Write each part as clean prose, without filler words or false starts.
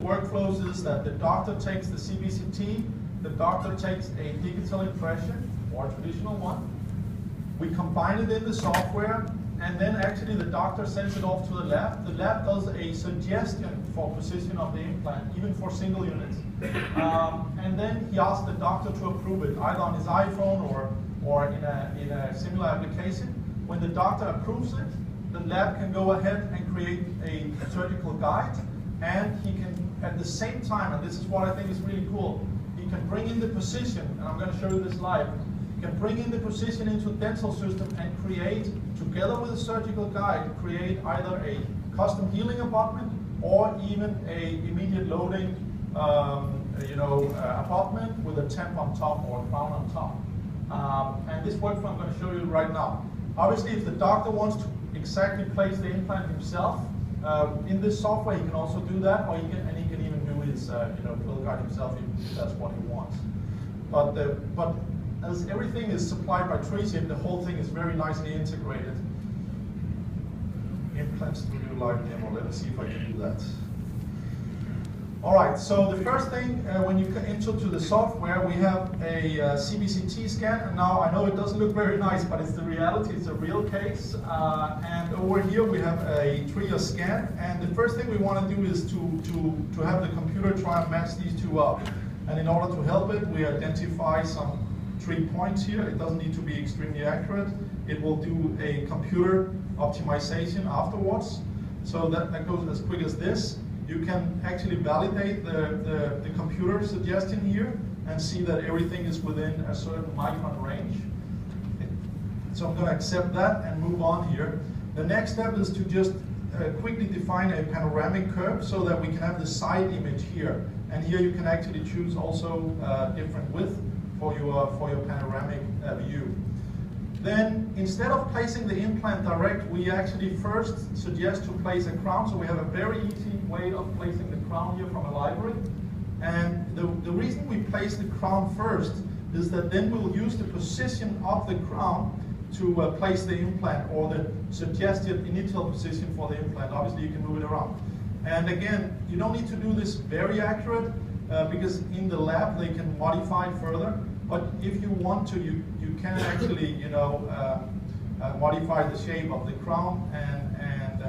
Workflows is that the doctor takes the CBCT, the doctor takes a digital impression, or a traditional one. We combine it in the software, and then actually the doctor sends it off to the lab. The lab does a suggestion for position of the implant, even for single units. And then he asks the doctor to approve it, either on his iPhone or in a similar application. When the doctor approves it, the lab can go ahead and create a surgical guide, and he can, at the same time, and this is what I think is really cool, he can bring in the position, and I'm going to show you this live, can bring in the position into the dental system and create, together with a surgical guide, create either a custom healing abutment or even a immediate loading abutment with a temp on top or a crown on top. And this workflow I'm going to show you right now. Obviously, if the doctor wants to exactly place the implant himself, in this software he can also do that, or he can even do his fill guide himself if that's what he wants. But as everything is supplied by 3Shape, the whole thing is very nicely integrated. Implant Studio Live demo. Let me see if I can do that. All right, so the first thing, when you enter to the software, we have a CBCT scan. And now I know it doesn't look very nice, but it's the reality, it's a real case. And over here we have a 3-year scan. And the first thing we want to do is to have the computer try and match these two up. And in order to help it, we identify some 3 points here. It doesn't need to be extremely accurate. It will do a computer optimization afterwards. So that goes as quick as this. You can actually validate the computer suggestion here and see that everything is within a certain micron range. So I'm going to accept that and move on here. The next step is to just quickly define a panoramic curve so that we can have the side image here. And here you can actually choose also different width for your panoramic view. Then, instead of placing the implant direct, we actually first suggest to place a crown. So we have a very easy way of placing the crown here from a library. And the reason we place the crown first is that then we'll use the position of the crown to place the implant, or the suggested initial position for the implant. Obviously, you can move it around. And again, you don't need to do this very accurate because in the lab they can modify it further. But if you want to, you can actually, modify the shape of the crown and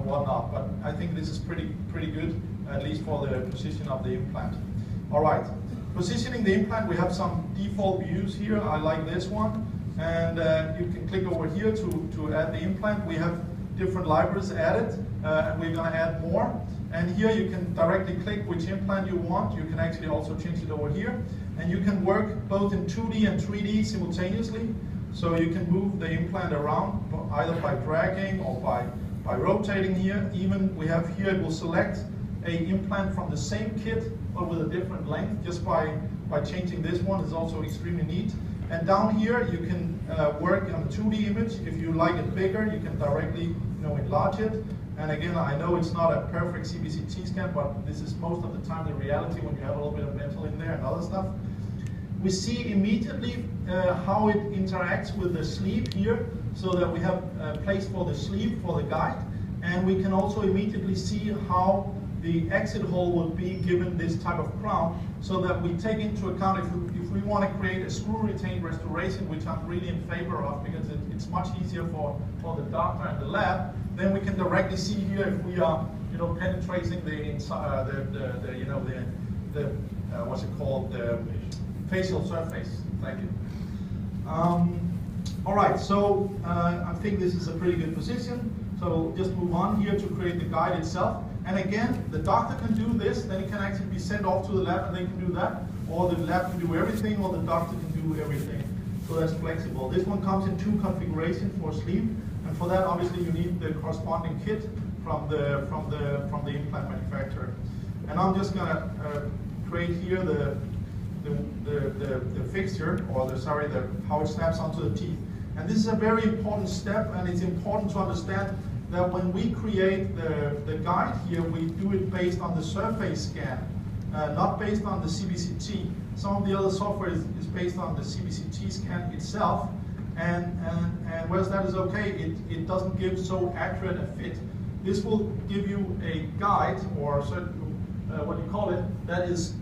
whatnot. But I think this is pretty good, at least for the position of the implant. All right, positioning the implant, we have some default views here. I like this one, and you can click over here to add the implant. We have different libraries added, and we're going to add more. And here you can directly click which implant you want. You can actually also change it over here. And you can work both in 2D and 3D simultaneously. So you can move the implant around either by dragging or by rotating here. Even we have here, it will select an implant from the same kit but with a different length just by changing this one. Is also extremely neat. And down here you can work on a 2D image. If you like it bigger, you can directly enlarge it. And again, I know it's not a perfect CBCT scan, but this is most of the time the reality when you have a little bit of metal in there and other stuff. We see immediately how it interacts with the sleeve here, so that we have a place for the sleeve for the guide. And we can also immediately see how the exit hole would be given this type of crown, so that we take into account if we want to create a screw retained restoration, which I'm really in favor of because it's much easier for the doctor and the lab. Then we can directly see here if we are penetrating the inside, what's it called, the facial surface. Thank you. All right, so I think this is a pretty good position. So we'll just move on here to create the guide itself. And again, the doctor can do this, then it can actually be sent off to the lab and they can do that. Or the lab can do everything, or the doctor can do everything. So that's flexible. This one comes in 2 configurations for sleeve. And for that, obviously, you need the corresponding kit from the implant manufacturer. And I'm just going to create here the fixture, or how it snaps onto the teeth. And this is a very important step, and it's important to understand that when we create the guide here, we do it based on the surface scan, not based on the CBCT. Some of the other software is based on the CBCT scan itself, and whereas that is okay, it doesn't give so accurate a fit. This will give you a guide or a certain what you call it, that is,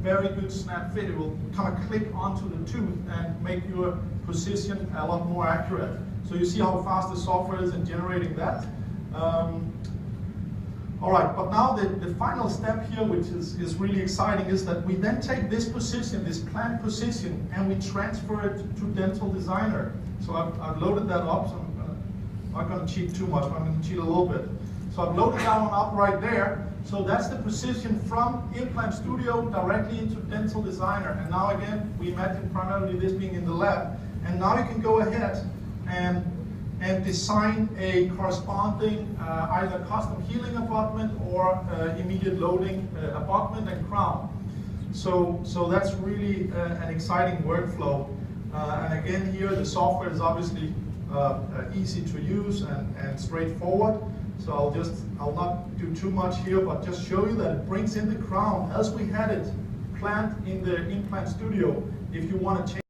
very good snap fit. It will kind of click onto the tooth and make your position a lot more accurate. So you see how fast the software is in generating that. All right, but now the final step here, which is really exciting, is that we then take this position, this plant position, and we transfer it to Dental Designer. So I've loaded that up, so I'm not going to cheat too much, but I'm going to cheat a little bit. So I've loaded that one up right there. So that's the position from Implant Studio directly into Dental Designer. And now again, we imagine primarily this being in the lab. And now you can go ahead and design a corresponding either custom healing abutment or immediate loading abutment and crown. So that's really an exciting workflow. And again here, the software is obviously easy to use and straightforward. So I'll not do too much here, but just show you that it brings in the crown as we had it planned in the Implant Studio. If you want to change